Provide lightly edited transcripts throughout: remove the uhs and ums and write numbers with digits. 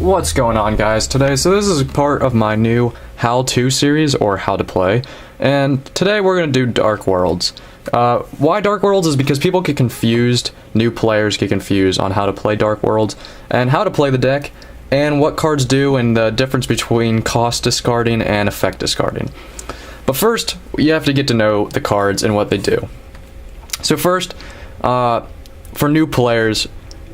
What's going on, guys, today? So this is part of my new how-to series, or how to play, and today we're going to do Dark Worlds. Why Dark Worlds is because people get confused, new players get confused on how to play Dark Worlds, and how to play the deck, and what cards do, and the difference between cost discarding and effect discarding. But first, you have to get to know the cards and what they do. So first, for new players,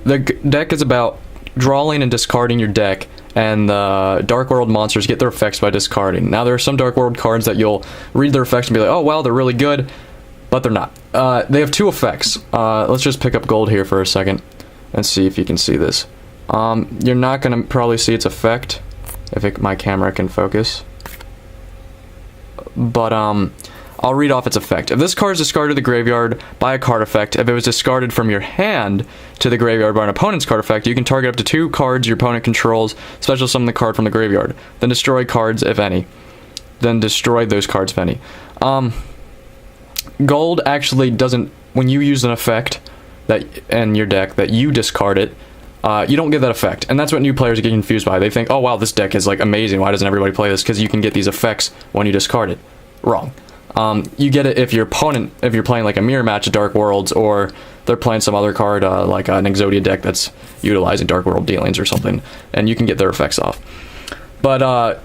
the deck is about drawing and discarding your deck, and the Dark World monsters get their effects by discarding. Now, there are some Dark World cards that you'll read their effects and be like, oh wow, they're really good, but they're not. They have two effects. Let's just pick up gold here for a second and see if you can see this. You're not going to probably see its effect if my camera can focus, but I'll read off its effect. If this card is discarded to the graveyard by a card effect, if it was discarded from your hand to the graveyard by an opponent's card effect, you can target up to 2 cards your opponent controls, special summon the card from the graveyard, then destroy cards if any. Then destroy those cards if any. Gold actually doesn't, when you use an effect that in your deck that you discard it, you don't get that effect, and that's what new players get confused by. They think, oh wow, this deck is like amazing, why doesn't everybody play this? Because you can get these effects when you discard it. Wrong. You get it if your opponent, if you're playing like a mirror match of Dark Worlds, or they're playing some other card like an Exodia deck that's utilizing Dark World dealings or something, and you can get their effects off. But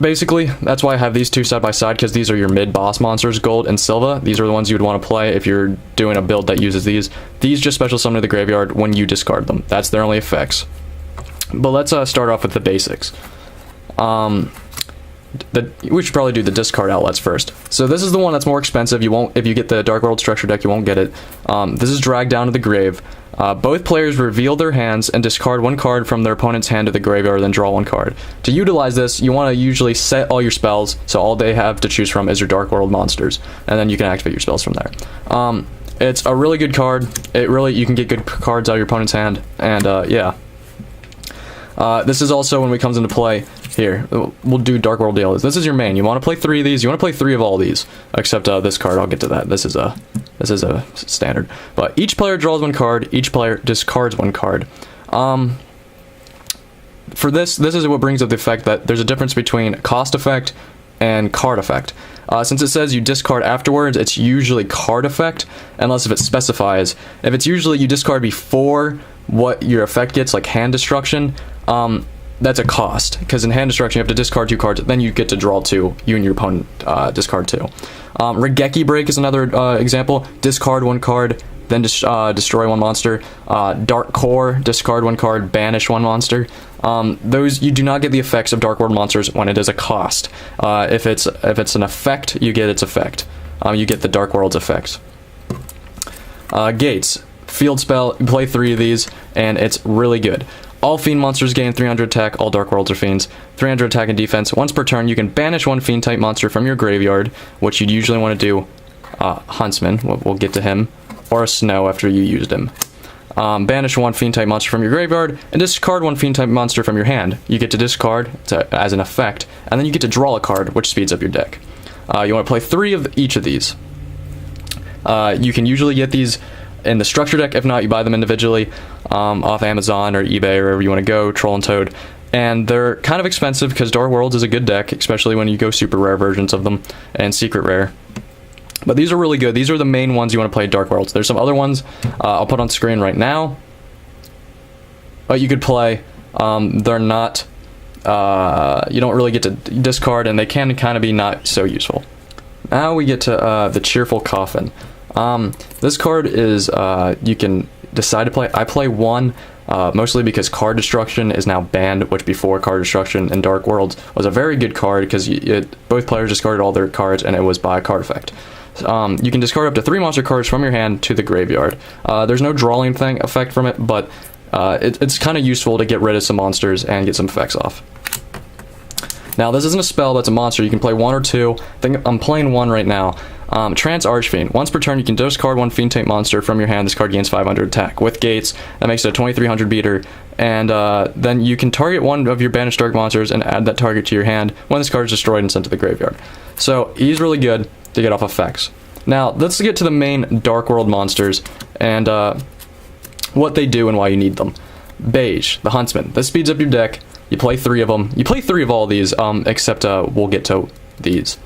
basically, that's why I have these two side by side, because these are your mid-boss monsters, Gold and Silva. These are the ones you would want to play if you're doing a build that uses these. These just special summon to the graveyard when you discard them. That's their only effects. But let's start off with the basics. We should probably do the discard outlets first. So this is the one that's more expensive. You won't, if you get the Dark World structure deck, you won't get it. This is Drag Down to the Grave. Both players reveal their hands and discard 1 card from their opponent's hand to the graveyard, then draw 1 card. To utilize this, you want to usually set all your spells, so all they have to choose from is your Dark World monsters, and then you can activate your spells from there. It's a really good card. You can get good cards out of your opponent's hand, and yeah. This is also when it comes into play. Here, we'll do Dark World dealers. This is your main. You want to play 3 of these. You want to play 3 of all these, except this card. I'll get to that. This is a standard. But each player draws 1 card. Each player discards 1 card. For this is what brings up the effect that there's a difference between cost effect and card effect. Since it says you discard afterwards, it's usually card effect, unless if it specifies. If it's usually you discard before what your effect gets, like hand destruction, that's a cost, because in hand destruction you have to discard 2 cards, then you get to draw 2, you and your opponent discard 2. Raigeki Break is another example. Discard 1 card, then destroy 1 monster. Dark Core, discard 1 card, banish 1 monster. Those, you do not get the effects of Dark World monsters when it is a cost. If it's an effect, you get its effect. You get the Dark World's effects. Gates, field spell, you play 3 of these, and it's really good. All Fiend monsters gain 300 attack, all Dark Worlds are Fiends. 300 attack and defense. Once per turn, you can banish 1 Fiend-type monster from your graveyard, which you'd usually want to do Huntsman, we'll get to him, or a Snow after you used him. Banish 1 Fiend-type monster from your graveyard, and discard 1 Fiend-type monster from your hand. You get to discard as an effect, and then you get to draw a card, which speeds up your deck. You want to play 3 of each of these. You can usually get these in the structure deck. If not, you buy them individually off Amazon or eBay or wherever you want to go, Troll and Toad. And they're kind of expensive because Dark Worlds is a good deck, especially when you go super rare versions of them and secret rare. But these are really good. These are the main ones you want to play Dark Worlds. There's some other ones I'll put on screen right now, but you could play. They're not, you don't really get to discard, and they can kind of be not so useful. Now we get to the Cheerful Coffin. This card is, you can decide to play. I play 1, mostly because Card Destruction is now banned, which before Card Destruction in Dark Worlds was a very good card, because both players discarded all their cards, and it was by a card effect. You can discard up to 3 monster cards from your hand to the graveyard. There's no drawing effect from it, but it's kind of useful to get rid of some monsters and get some effects off. Now, this isn't a spell, but it's a monster. You can play 1 or 2. I think I'm playing 1 right now. Trance Archfiend. Once per turn, you can discard 1 Fiend-type monster from your hand. This card gains 500 attack. With Gates, that makes it a 2300 beater. And then you can target 1 of your banished dark monsters and add that target to your hand when this card is destroyed and sent to the graveyard. So he's really good to get off effects. Now, let's get to the main Dark World monsters and what they do and why you need them. Beige, the Huntsman. This speeds up your deck. You play 3 of them. You play 3 of all these, except we'll get to these.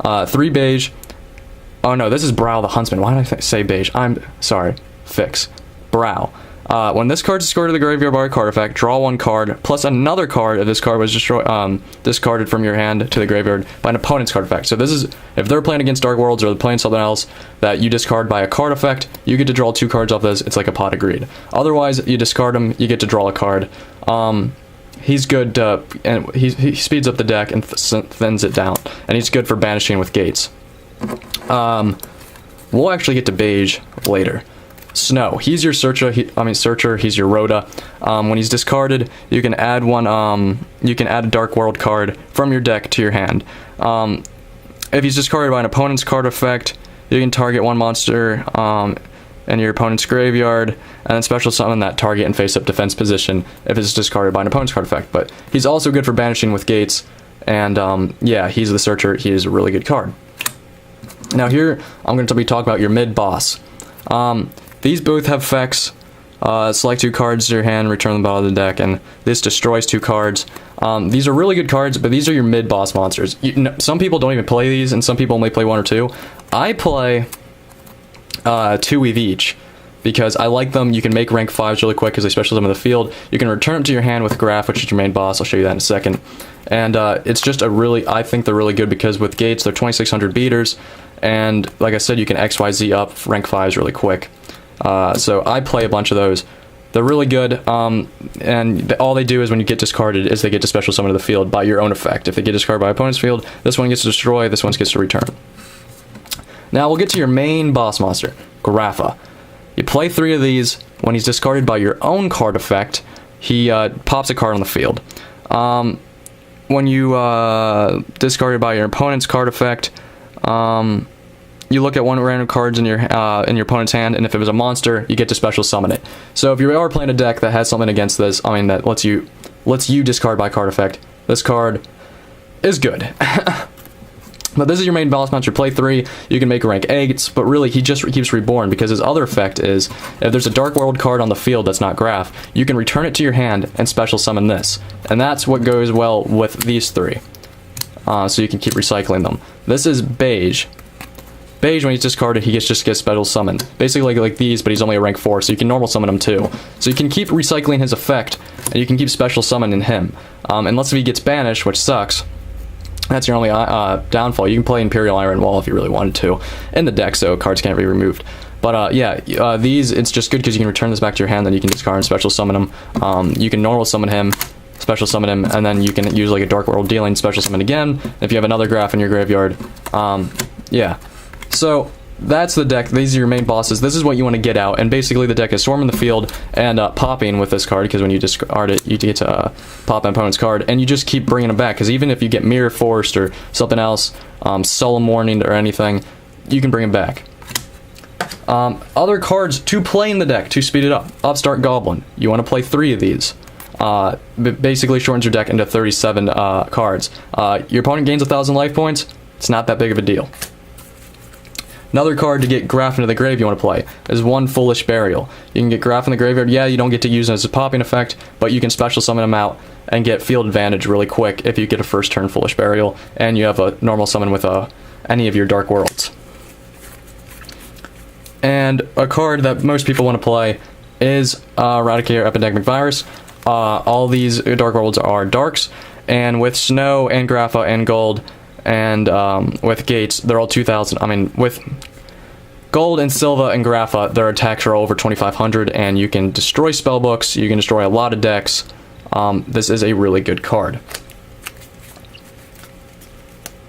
3 Beige. Oh no, this is Brow the Huntsman. Why did I say Beige? I'm sorry. Fix. Brow. When this card is discarded to the graveyard by a card effect, draw 1 card, plus another card if this card was discarded from your hand to the graveyard by an opponent's card effect. So this is, if they're playing against Dark Worlds or they're playing something else that you discard by a card effect, you get to draw 2 cards off this. It's like a Pot of Greed. Otherwise, you discard him, you get to draw a card. He's good, and he speeds up the deck and thins it down. And he's good for banishing with gates. We'll actually get to Beige later. Snow. He's your searcher. He's your Rhoda. When he's discarded, you can add you can add a Dark World card from your deck to your hand. If he's discarded by an opponent's card effect, you can target 1 monster in your opponent's graveyard, and then special summon that target in face-up defense position if it's discarded by an opponent's card effect. But he's also good for banishing with gates, and yeah, he's the searcher. He is a really good card. Now here, I'm going to be talking about your mid-boss. These both have effects. Select 2 cards to your hand, return them bottom of the deck, and this destroys 2 cards. These are really good cards, but these are your mid-boss monsters. Some people don't even play these, and some people only play 1 or 2. I play 2 of each, because I like them. You can make rank 5s really quick because they special summon the field. You can return them to your hand with Graph, which is your main boss. I'll show you that in a second. And it's just I think they're really good because with gates, they're 2600 beaters, and like I said, you can XYZ up rank 5s really quick. So I play a bunch of those. They're really good, and all they do is when you get discarded is they get to special summon to the field by your own effect. If they get discarded by opponent's field, this one gets to destroy, this one gets to return. Now we'll get to your main boss monster, Grapha. You play 3 of these. When he's discarded by your own card effect, he pops a card on the field. When you discarded by your opponent's card effect, you look at 1 random cards in your opponent's hand, and if it was a monster, you get to special summon it. So if you are playing a deck that has something against this, that lets you discard by card effect, this card is good. But this is your main boss monster. Play 3, you can make a rank 8, but really he just keeps reborn because his other effect is if there's a Dark World card on the field that's not Graph, you can return it to your hand and special summon this. And that's what goes well with these 3. So you can keep recycling them. This is Beige. Beige, when he's discarded, he just gets special summoned. Basically like these, but he's only a rank 4, so you can normal summon him too. So you can keep recycling his effect, and you can keep special summoning him. Unless if he gets banished, which sucks. That's your only downfall. You can play Imperial Iron Wall if you really wanted to in the deck, so cards can't be removed. But yeah, these, it's just good because you can return this back to your hand, then you can discard and special summon him. You can normal summon him, special summon him, and then you can use like a Dark World dealing, special summon again. If you have another Graph in your graveyard, yeah. So that's the deck. These are your main bosses. This is what you want to get out, and basically the deck is storming the field and popping with this card, because when you discard it, you get to pop an opponent's card, and you just keep bringing them back, because even if you get Mirror Forced or something else, Solemn Warning or anything, you can bring them back. Other cards to play in the deck to speed it up. Upstart Goblin. You want to play 3 of these. Basically shortens your deck into 37 cards. Your opponent gains 1,000 life points. It's not that big of a deal. Another card to get Graph into the grave you want to play is 1 Foolish Burial. You can get Graph in the graveyard. Yeah, you don't get to use it as a popping effect, but you can special summon him out and get field advantage really quick if you get a first turn Foolish Burial and you have a normal summon with any of your Dark Worlds. And a card that most people want to play is Eradicator Epidemic Virus. All these Dark Worlds are Darks, and with Snow and Grapha and Gold, and with gates, they're all 2,000. With Gold and Silva and Grapha, their attacks are over 2,500, and you can destroy spellbooks, you can destroy a lot of decks. This is a really good card.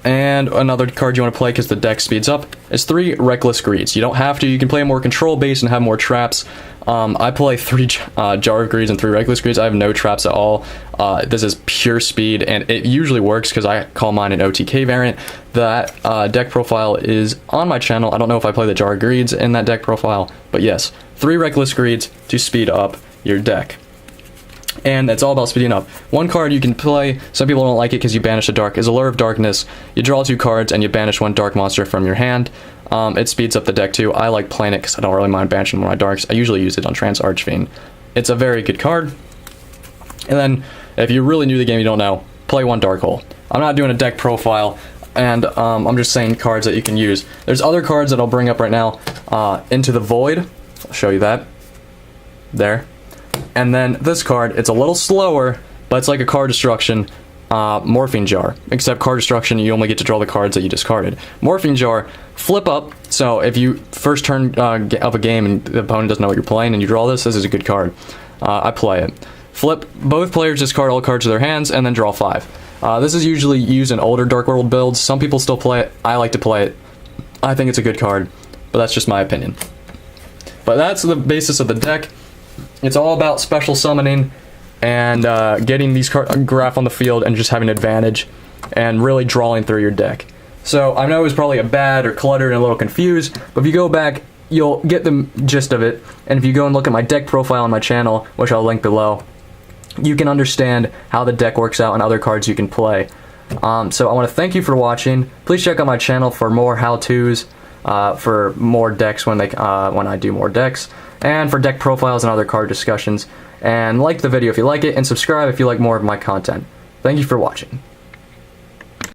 And another card you want to play because the deck speeds up is 3 Reckless Greeds. You don't have to, you can play more control based and have more traps. I play 3 Jar of Greeds and 3 Reckless Greeds. I have no traps at all. This is pure speed, and it usually works because I call mine an OTK variant. That deck profile is on my channel. I don't know if I play the Jar of Greeds in that deck profile, but yes, 3 Reckless Greeds to speed up your deck. And it's all about speeding up. One card you can play, some people don't like it because you banish a dark, is Allure of Darkness. You draw 2 cards and you banish 1 dark monster from your hand. It speeds up the deck too. I like playing it because I don't really mind banishing one of my darks. I usually use it on Trance Archfiend. It's a very good card. And then, if you're really new to the game, you don't know, play one Dark Hole. I'm not doing a deck profile, and I'm just saying cards that you can use. There's other cards that I'll bring up right now. Into the Void. I'll show you that. There. And then this card, it's a little slower, but it's like a card destruction. Morphine Jar. Except card destruction, you only get to draw the cards that you discarded. Morphine Jar, flip up. So if you first turn of a game and the opponent doesn't know what you're playing and you draw this is a good card. I play it. Flip, both players discard all cards to their hands and then draw 5. This is usually used in older Dark World builds. Some people still play it. I like to play it. I think it's a good card, but that's just my opinion. But that's the basis of the deck. It's all about special summoning and getting these graph on the field and just having an advantage and really drawing through your deck. So I know it was probably a bad or cluttered and a little confused, but if you go back, you'll get the gist of it. And if you go and look at my deck profile on my channel, which I'll link below, you can understand how the deck works out and other cards you can play. So I want to thank you for watching. Please check out my channel for more how-tos, for more decks when I do more decks, and for deck profiles and other card discussions. And like the video if you like it, and subscribe if you like more of my content. Thank you for watching.